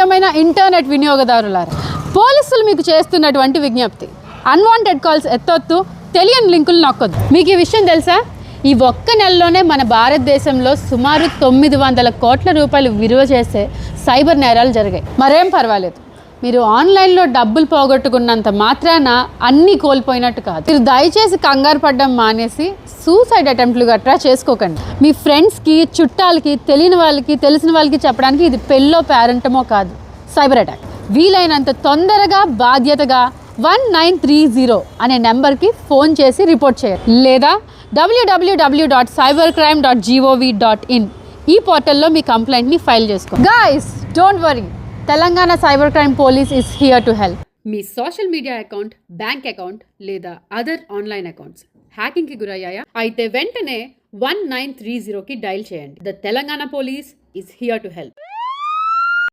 ప్రియమైన ఇంటర్నెట్ వినియోగదారులారా, పోలీసులు మీకు చేస్తున్నటువంటి విజ్ఞప్తి, అన్వాంటెడ్ కాల్స్ ఎత్తొద్దు, తెలియని లింకులు నొక్కొద్దు. మీకు ఈ విషయం తెలుసా? ఈ ఒక్క నెలలోనే మన భారతదేశంలో సుమారు 900 కోట్ల రూపాయలు విలువ చేసే సైబర్ నేరాలు జరిగాయి. మరేం పర్వాలేదు, మీరు ఆన్లైన్లో డబ్బులు పోగొట్టుకున్నంత మాత్రాన అన్నీ కోల్పోయినట్టు కాదు. మీరు దయచేసి కంగారు పడ్డం మానేసి సూసైడ్ అటెంప్ట్లు గట్రా చేసుకోకండి. మీ ఫ్రెండ్స్కి, చుట్టాలకి, తెలియని వాళ్ళకి, తెలిసిన వాళ్ళకి చెప్పడానికి ఇది పెళ్ళో పేరెంటమో కాదు, సైబర్ అటాక్. వీలైనంత తొందరగా బాధ్యతగా 1930 అనే నెంబర్కి ఫోన్ చేసి రిపోర్ట్ చేయండి, లేదా www.cybercrime.gov.in ఈ పోర్టల్లో మీ కంప్లైంట్ని ఫైల్ చేసుకోండి. Guys, don't worry, Telangana cyber crime police is here to help. Me social media account, bank account లేదా అదర్ ఆన్లైన్ అకౌంట్స్ హ్యాకింగ్కి గురయ్యాయా? అయితే వెంటనే 1930కి డయల్ చేయండి. The Telangana police is here to help.